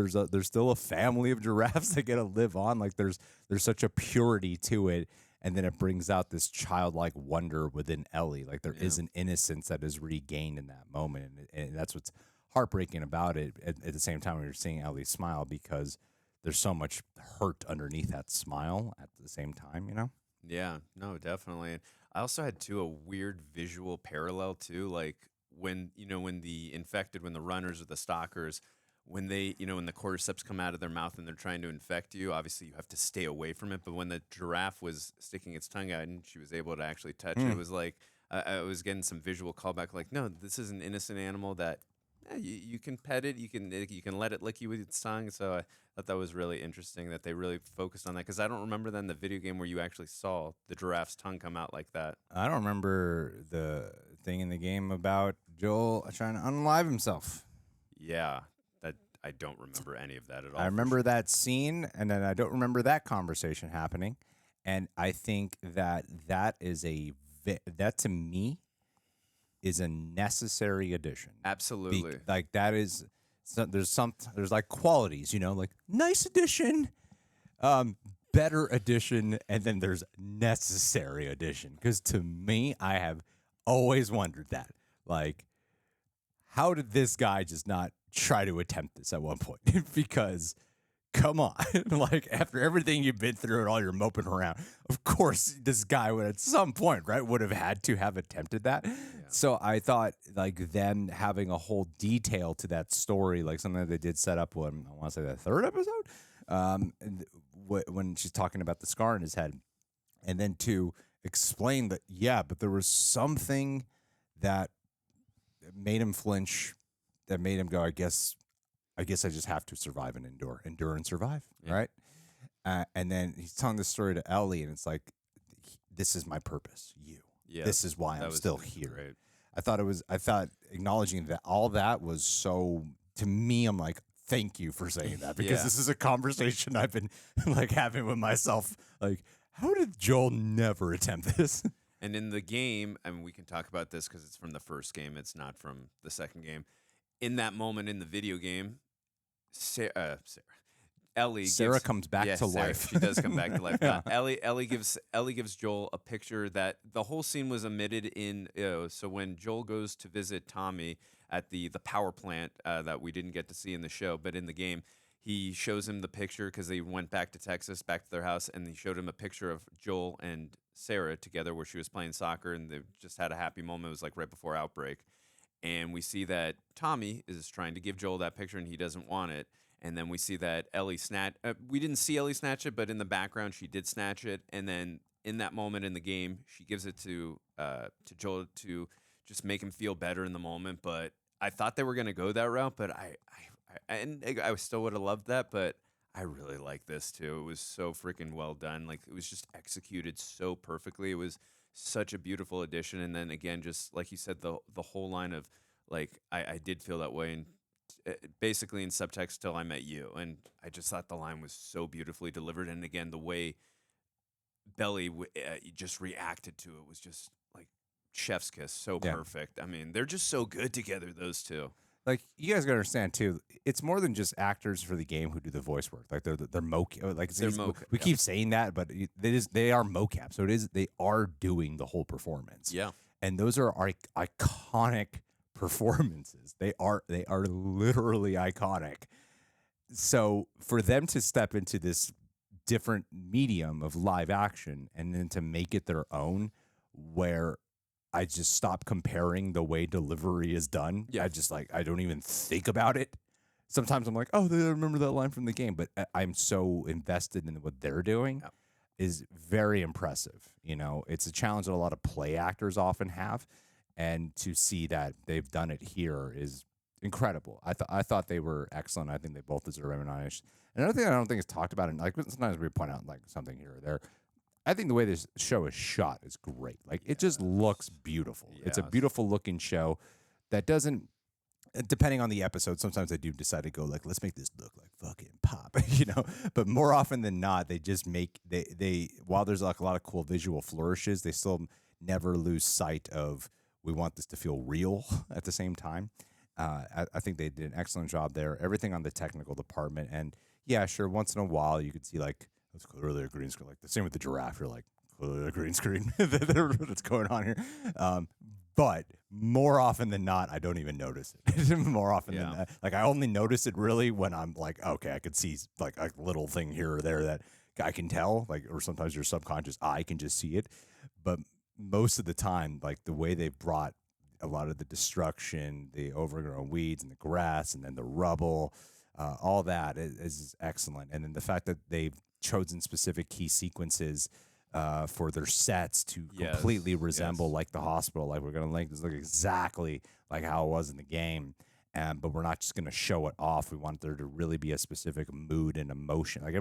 a family of giraffes that get to live on. Like there's such a purity to it. And then it brings out this childlike wonder within Ellie. Like there is an innocence that is regained in that moment. And that's what's heartbreaking about it at the same time when you're seeing Ellie smile, because there's so much hurt underneath that smile at the same time, you know? Yeah, no, definitely. And I also had a weird visual parallel too, like when the runners or the stalkers, when they, when the cordyceps come out of their mouth and they're trying to infect you, obviously you have to stay away from it. But when the giraffe was sticking its tongue out and she was able to actually touch it, it was like I was getting some visual callback. Like, no, this is an innocent animal that you can pet it, you can let it lick you with its tongue. So I thought that was really interesting that they really focused on that, because I don't remember then the video game where you actually saw the giraffe's tongue come out like that. I don't remember the thing in the game about Joel trying to unalive himself. Yeah, that I don't remember any of that at all. I remember that scene, and then I don't remember that conversation happening. And I think that is that to me is a necessary addition. Absolutely. Like that is there's like qualities, like nice addition, better addition, and then there's necessary addition. Because to me, I have always wondered that, like, how did this guy just not try to attempt this at one point? Because come on, like after everything you've been through and all your moping around, of course this guy would at some point, right, would have had to have attempted that. Yeah. So I thought like them having a whole detail to that story, like something that they did set up when I want to say the third episode, when she's talking about the scar in his head, and then to explain that, but there was something that made him flinch, that made him go, I guess I just have to survive and endure and survive, right? And then he's telling this story to Ellie, and it's like, this is my purpose, you. Yeah, this is why I'm still here. Great. I thought acknowledging that all that was so, to me, I'm like, thank you for saying that, because this is a conversation I've been like having with myself. Like, how did Joel never attempt this? And in the game, I mean, we can talk about this because it's from the first game. It's not from the second game. In that moment in the video game, Ellie Sarah gives, comes back to Sarah, life. She does come back to life. Yeah. Ellie gives Joel a picture that the whole scene was omitted in. So when Joel goes to visit Tommy at the power plant that we didn't get to see in the show, but in the game, he shows him the picture because they went back to Texas, back to their house, and he showed him a picture of Joel and Sarah together where she was playing soccer, and they just had a happy moment. It was like right before Outbreak. And we see that Tommy is trying to give Joel that picture, and he doesn't want it. And then we see that Ellie we didn't see Ellie snatch it, but in the background she did snatch it. And then in that moment in the game, she gives it to Joel to just make him feel better in the moment. But I thought they were going to go that route, but I still would have loved that. But I really like this too. It was so freaking well done. Like, it was just executed so perfectly. It was such a beautiful addition. And then again, just like you said, the whole line of like, I did feel that way, and basically in subtext, till I met you. And I just thought the line was so beautifully delivered. And again, the way Belly just reacted to it was just like chef's kiss, so perfect. I mean, they're just so good together, those two. Like, you guys gotta understand too, it's more than just actors for the game who do the voice work. Like, they're mocap. Like, we keep saying that, but they are mocap. So they are doing the whole performance. Yeah, and those are iconic performances. They are literally iconic. So for them to step into this different medium of live action and then to make it their own, where I just stop comparing the way delivery is done. Yeah. I don't even think about it. Sometimes I'm like, oh, I remember that line from the game, but I'm so invested in what they're doing is very impressive. You know, it's a challenge that a lot of play actors often have, and to see that they've done it here is incredible. I thought they were excellent. I think they both deserve recognition. Another thing I don't think is talked about, and like sometimes we point out like something here or there, I think the way this show is shot is great. Like, it just looks beautiful. It's a beautiful looking show that doesn't, depending on the episode, sometimes they do decide to go like, let's make this look like fucking pop, you know? But more often than not, they just make, they while there's like a lot of cool visual flourishes, they still never lose sight of, we want this to feel real at the same time. I think they did an excellent job there. Everything on the technical department. And yeah, sure, once in a while you could see like, it's clearly a green screen. Like the same with the giraffe. You're like, clearly a green screen. What's going on here? But more often than not, I don't even notice it. More often than not. Like, I only notice it really when I'm like, okay, I could see like a little thing here or there that I can tell. Like, or sometimes your subconscious eye can just see it. But most of the time, like the way they've brought a lot of the destruction, the overgrown weeds and the grass and then the rubble, all that is excellent. And then the fact that they've chosen specific key sequences for their sets to completely resemble like the hospital. Like, we're going to look exactly like how it was in the game. But we're not just going to show it off. We want there to really be a specific mood and emotion. Like,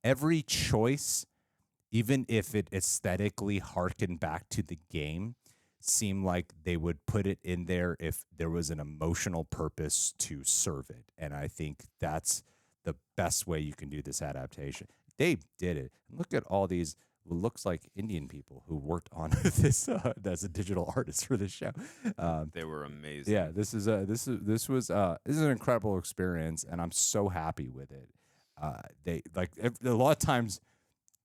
every choice, even if it aesthetically harkened back to the game, seemed like they would put it in there if there was an emotional purpose to serve it. And I think that's the best way you can do this adaptation. They did it. Look at all these what looks like Indian people who worked on this as a digital artist for this show. They were amazing. Yeah, this is an incredible experience, and I'm so happy with it. They like a lot of times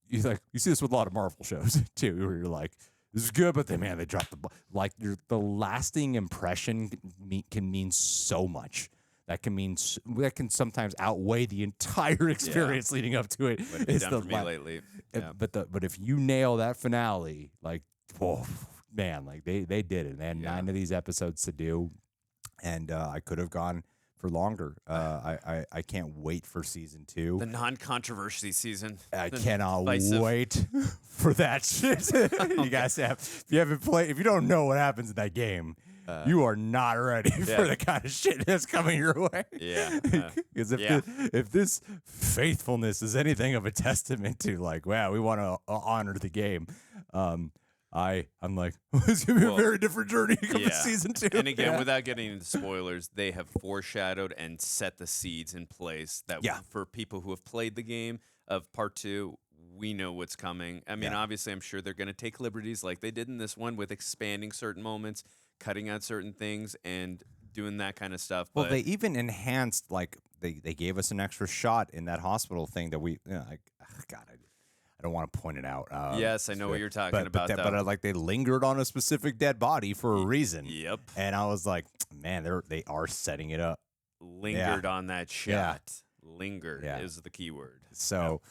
you see this with a lot of Marvel shows too, where you're like, this is good, but they dropped the lasting impression can mean so much. That can sometimes outweigh the entire experience leading up to it. What have you done for me lately? Yeah. But if you nail that finale, like, whoa, man, like they did it. They had 9 of these episodes to do, and I could have gone for longer. I can't wait for season 2. The non-controversy season. I cannot wait for that shit. You guys if you don't know what happens in that game, you are not ready for the kind of shit that's coming your way. Yeah. Because if this faithfulness is anything of a testament to like, wow, we want to honor the game, I'm like, it's going to be a very different journey coming season 2. And again, without getting into spoilers, they have foreshadowed and set the seeds in place that for people who have played the game of part 2, we know what's coming. I mean, obviously, I'm sure they're going to take liberties like they did in this one with expanding certain moments, cutting out certain things, and doing that kind of stuff. Well, they even enhanced like they gave us an extra shot in that hospital thing that we, God, I don't want to point it out. Yes, I know what you're talking about, But though. like they lingered on a specific dead body for a reason. Yep. And I was like, man, they are setting it up. Lingered on that shot. Yeah. Lingered is the key word. So,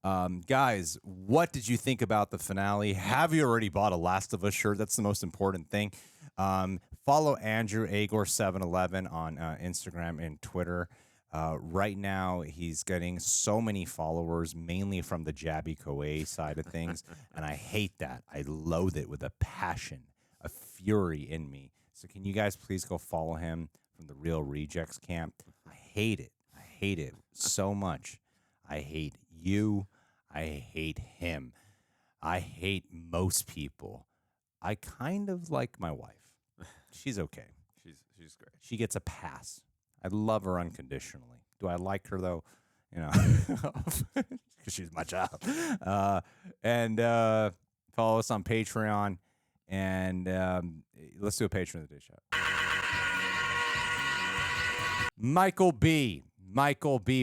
guys, what did you think about the finale? Have you already bought a Last of Us shirt? That's the most important thing. Follow Andrew Agor711 on Instagram and Twitter. Right now, he's getting so many followers, mainly from the Jabby Koei side of things, and I hate that. I loathe it with a passion, a fury in me. So can you guys please go follow him from the Real Rejects camp? I hate it. I hate it so much. I hate you. I hate him. I hate most people. I kind of like my wife. She's okay. She's great. She gets a pass. I love her unconditionally. Do I like her though? You know, because she's my child. And follow us on Patreon, and let's do a Patron of the Day shout. Michael B.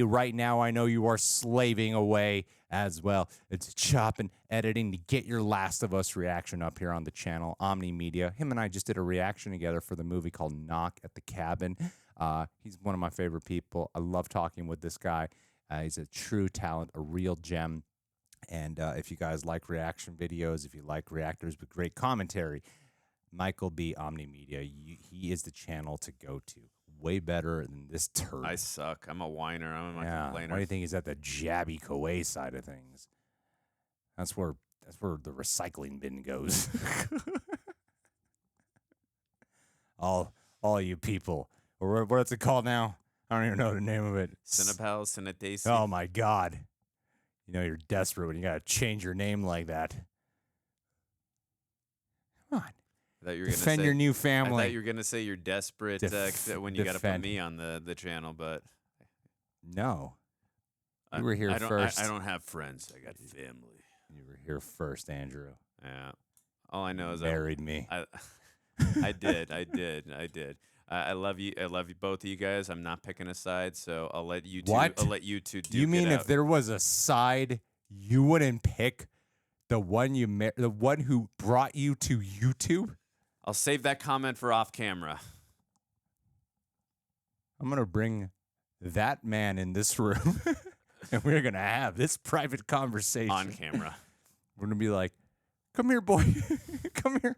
Right now, I know you are slaving away as well. It's chopping, editing to get your Last of Us reaction up here on the channel, Omni Media. Him and I just did a reaction together for the movie called Knock at the Cabin. He's one of my favorite people. I love talking with this guy. He's a true talent, a real gem. And if you guys like reaction videos, if you like reactors with great commentary, Michael B. Omni Media, he is the channel to go to. Way better than this turd. I suck. I'm a whiner. I'm a complainer. Why do you think he's at the Jabby Koei side of things? That's where the recycling bin goes. all you people. Or what's it called now? I don't even know the name of it. Cinepal, Cinetacy. Oh my God. You know you're desperate when you gotta change your name like that. Come on. Defend your new family. I thought you were going to say you're desperate when you got to put me on the channel, but... No. You were here first. I don't have friends. I got family. You were here first, Andrew. Yeah. All I know is married me. I did. I love you. I love you, both of you guys. I'm not picking a side, so I'll let you two. What? I'll let you two. Do you mean if there was a side, you wouldn't pick the one the one who brought you to YouTube? I'll save that comment for off camera. I'm gonna bring that man in this room, and we're gonna have this private conversation on camera. We're gonna be like, "Come here, boy. Come here.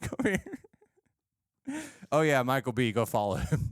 Come here." Oh yeah, Michael B. Go follow him.